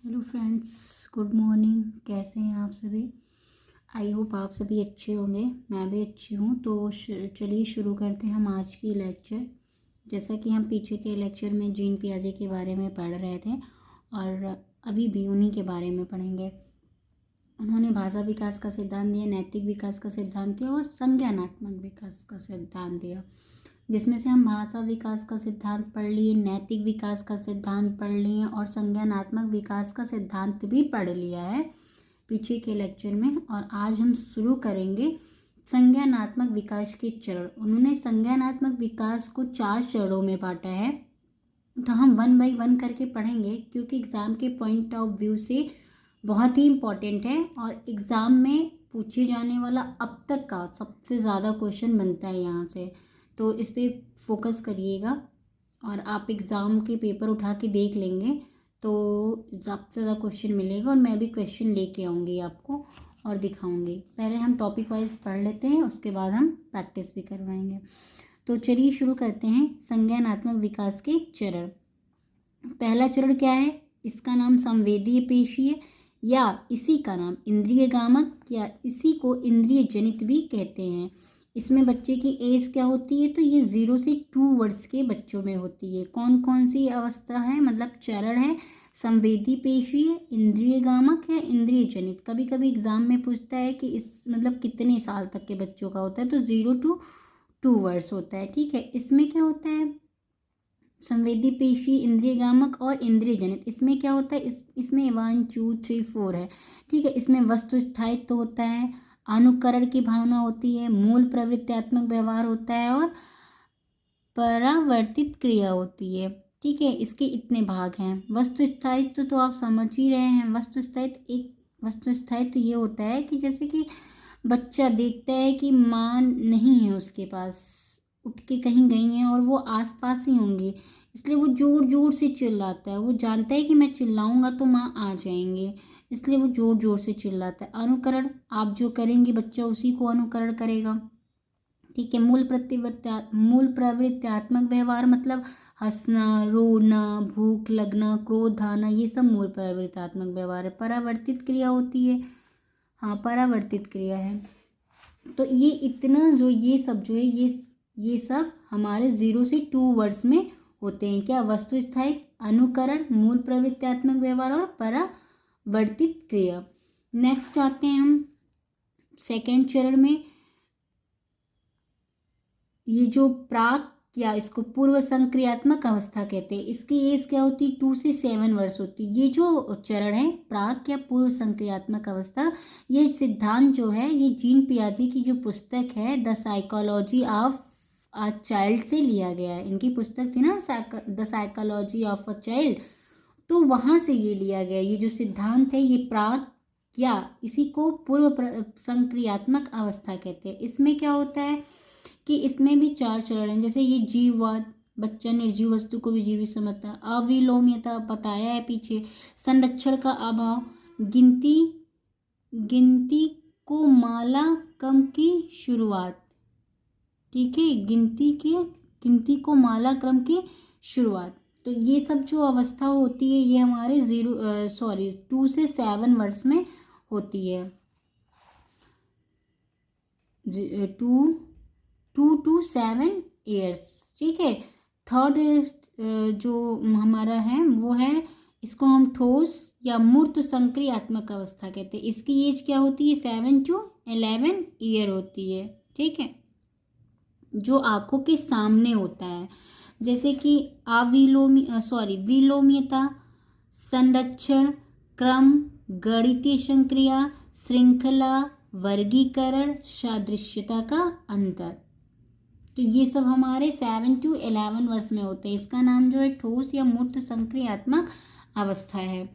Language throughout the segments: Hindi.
Hello friends, good morning. कैसे हैं आप सभी? आई होप आप सभी अच्छे होंगे। मैं भी अच्छी हूँ। तो चलिए शुरू करते हैं हम आज की लेक्चर। जैसा कि हम पीछे के लेक्चर में जीन पियाजे के बारे में पढ़ रहे थे और अभी भी उन्हीं के बारे में पढ़ेंगे। उन्होंने भाषा विकास का सिद्धांत दिया, नैतिक विकास का सिद्धांत दिया और संज्ञानात्मक विकास का सिद्धांत दिया, जिसमें से हम भाषा विकास का सिद्धांत पढ़ लिए, नैतिक विकास का सिद्धांत पढ़ लिए और संज्ञानात्मक विकास का सिद्धांत भी पढ़ लिया है पीछे के लेक्चर में। और आज हम शुरू करेंगे संज्ञानात्मक विकास के चरण। उन्होंने संज्ञानात्मक विकास को 4 चरणों में बांटा है, तो हम 1 बाय 1 करके पढ़ेंगे क्योंकि एग्ज़ाम के पॉइंट ऑफ व्यू से बहुत ही इम्पॉर्टेंट है और एग्ज़ाम में पूछे जाने वाला अब तक का सबसे ज़्यादा क्वेश्चन बनता है यहाँ से। तो इस पर फोकस करिएगा और आप एग्ज़ाम के पेपर उठा के देख लेंगे तो सबसे ज़्यादा क्वेश्चन मिलेगा और मैं भी क्वेश्चन लेके आऊँगी आपको और दिखाऊँगी। पहले हम टॉपिक वाइज पढ़ लेते हैं, उसके बाद हम प्रैक्टिस भी करवाएंगे। तो चलिए शुरू करते हैं संज्ञानात्मक विकास के चरण। पहला चरण क्या है? इसका नाम संवेदीय पेशी है या इसी का नाम इंद्रिय गामक या इसी को इंद्रिय जनित भी कहते हैं। इसमें बच्चे की एज क्या होती है? तो ये 0 से 2 वर्ष के बच्चों में होती है। कौन कौन सी अवस्था है, मतलब चरण है? संवेदी पेशी है, इंद्रिय गामक है, इंद्रिय जनित। कभी कभी एग्जाम में पूछता है कि इस मतलब कितने साल तक के बच्चों का होता है, तो 0 to 2 वर्ष होता है। ठीक है, इसमें क्या होता है? संवेदी पेशी, इंद्रिय गामक और इंद्रिय जनित। इसमें क्या होता है? इसमें 1 2 3 4 है। ठीक है, इसमें वस्तु स्थायित्व होता है, अनुकरण की भावना होती है, मूल प्रवृत्त्यात्मक व्यवहार होता है और परावर्तित क्रिया होती है। ठीक है, इसके इतने भाग हैं। वस्तु स्थायित्व तो आप समझ ही रहे हैं। वस्तु स्थायित्व ये होता है कि जैसे कि बच्चा देखता है कि माँ नहीं है उसके पास, उठ के कहीं गई हैं और वो आसपास ही होंगी, इसलिए वो ज़ोर ज़ोर से चिल्लाता है। वो जानता है कि मैं चिल्लाऊंगा तो माँ आ जाएंगे, इसलिए वो ज़ोर ज़ोर से चिल्लाता है। अनुकरण, आप जो करेंगे बच्चा उसी को अनुकरण करेगा। ठीक है, मूल प्रवृत्त्यात्मक व्यवहार मतलब हंसना, रोना, भूख लगना, क्रोध आना, ये सब मूल प्रवृत्त्यात्मक व्यवहार है। परावर्तित क्रिया होती है, हाँ परावर्तित क्रिया है। तो ये इतना जो ये सब जो है ये सब हमारे 0 से 2 वर्ष में होते हैं। क्या? वस्तु स्थायित्व, अनुकरण, मूल प्रवृत्त्यात्मक व्यवहार और परावर्तित क्रिया। नेक्स्ट आते हैं हम सेकेंड चरण में। ये जो प्राक या इसको पूर्व संक्रियात्मक अवस्था कहते हैं, इसकी एज क्या होती है? 2 से 7 वर्ष होती है। ये जो चरण है प्राक या पूर्व संक्रियात्मक अवस्था, ये सिद्धांत जो है ये जीन पियाजे की जो पुस्तक है the psychology of a child से लिया गया है। इनकी पुस्तक थी ना the psychology of a child, तो वहाँ से ये लिया गया। ये जो सिद्धांत है ये प्राक या इसी को पूर्व संक्रियात्मक अवस्था कहते हैं। इसमें क्या होता है कि इसमें भी 4 चरण हैं। जैसे ये जीववाद, बच्चा निर्जीव वस्तु को भी जीवित समझता है। अविलोम्यता बताया है पीछे। संरक्षण का अभाव, गिनती गिनती को माला क्रम की शुरुआत। ठीक है, गिनती को माला क्रम की शुरुआत। तो ये सब जो अवस्था होती है ये हमारे 2 से 7 वर्ष में होती है। 2 to 7 ईयर्स। ठीक है, थर्ड जो हमारा है वो है, इसको हम ठोस या मूर्त संक्रियात्मक अवस्था कहते हैं। इसकी एज क्या होती है? 7 to 11 ईयर होती है। ठीक है, जो आंखों के सामने होता है, जैसे कि विलोम्यता, संरक्षण, क्रम, गणितीय संक्रिया, श्रृंखला, वर्गीकरण, सादृश्यता का अंतर। तो ये सब हमारे 7 to 11 वर्ष में होते हैं। इसका नाम जो है ठोस या मूर्त संक्रियात्मक अवस्था है।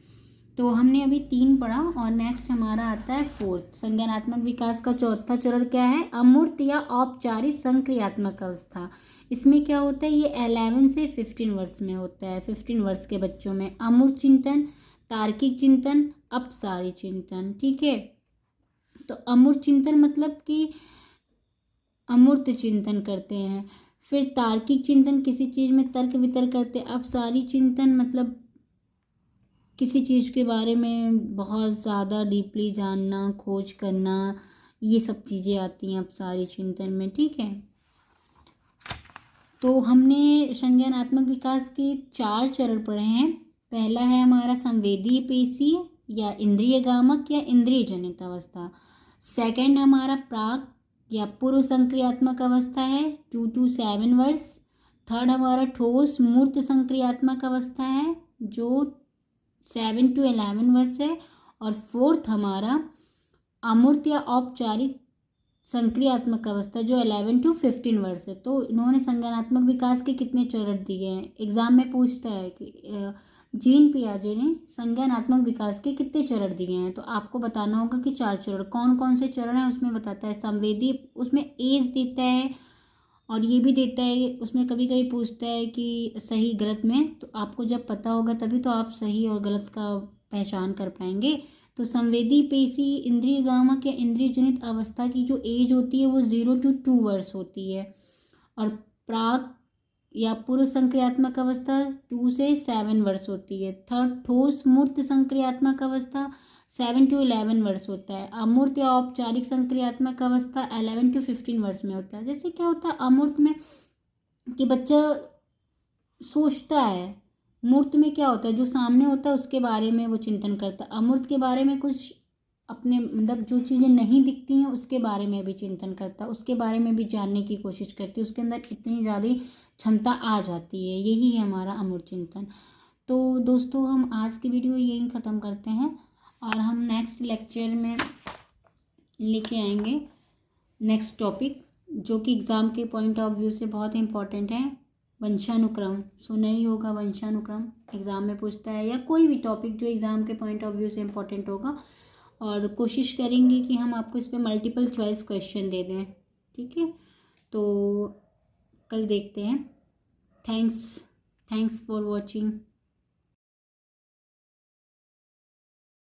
तो हमने अभी 3 पढ़ा और नेक्स्ट हमारा आता है 4th। संज्ञानात्मक विकास का चौथा चरण क्या है? अमूर्त या औपचारिक संक्रियात्मक अवस्था। इसमें क्या होता है? ये 11 से 15 वर्ष में होता है। 15 वर्ष के बच्चों में अमूर्त चिंतन, तार्किक चिंतन, अपसारी चिंतन। ठीक है, तो अमूर्त चिंतन मतलब कि अमूर्त चिंतन करते हैं। फिर तार्किक चिंतन, किसी चीज़ में तर्क वितर्क करते हैं। अपसारी चिंतन मतलब किसी चीज़ के बारे में बहुत ज़्यादा डीपली जानना, खोज करना, ये सब चीज़ें आती हैं अब सारी चिंतन में। ठीक है, तो हमने संज्ञानात्मक विकास के 4 चरण पढ़े हैं। पहला है हमारा संवेदीय पेशी या इंद्रिय गामक या इंद्रिय जनित अवस्था। सेकंड हमारा प्राक या पूर्व संक्रियात्मक अवस्था है 2 to 7 वर्ष। थर्ड हमारा ठोस मूर्त संक्रियात्मक अवस्था है जो 7 to 11 वर्ष है। और फोर्थ हमारा अमूर्त या औपचारिक संक्रियात्मक अवस्था जो 11 to 15 वर्ष है। तो इन्होंने संज्ञानात्मक विकास के कितने चरण दिए हैं, एग्जाम में पूछता है कि जीन पियाजे ने संज्ञानात्मक विकास के कितने चरण दिए हैं, तो आपको बताना होगा कि 4 चरण। कौन कौन से चरण हैं उसमें बताता है। संवेदी उसमें एज देता है और ये भी देता है, उसमें कभी कभी पूछता है कि सही गलत में, तो आपको जब पता होगा तभी तो आप सही और गलत का पहचान कर पाएंगे। तो संवेदी पेशी इंद्रिय गामक या इंद्रिय जनित अवस्था की जो एज होती है वो 0 to 2 वर्ष होती है। और प्राक या पूर्व संक्रियात्मक अवस्था 2 से 7 वर्ष होती है। थर्ड ठोस मूर्त संक्रियात्मक अवस्था 7 to 11 वर्ष होता है। अमूर्त या औपचारिक संक्रियात्मक अवस्था 11 to 15 वर्ष में होता है। जैसे क्या होता है अमूर्त में कि बच्चा सोचता है, मूर्त में क्या होता है जो सामने होता है उसके बारे में वो चिंतन करता है। अमूर्त के बारे में कुछ अपने मतलब जो चीज़ें नहीं दिखती हैं उसके बारे में भी चिंतन करता है, उसके बारे में भी जानने की कोशिश करती है, उसके अंदर इतनी ज़्यादा क्षमता आ जाती है। यही है हमारा अमूर्त चिंतन। तो दोस्तों हम आज की वीडियो यहीं ख़त्म करते हैं और हम नेक्स्ट लेक्चर में लेके आएंगे नेक्स्ट टॉपिक जो कि एग्ज़ाम के पॉइंट ऑफ व्यू से बहुत इंपॉर्टेंट है, वंशानुक्रम। सुना ही होगा वंशानुक्रम, एग्ज़ाम में पूछता है, या कोई भी टॉपिक जो एग्ज़ाम के पॉइंट ऑफ व्यू से इम्पोर्टेंट होगा। और कोशिश करेंगे कि हम आपको इस पर मल्टीपल चॉइस क्वेश्चन दे दें। ठीक है, तो कल देखते हैं। Thanks for watching.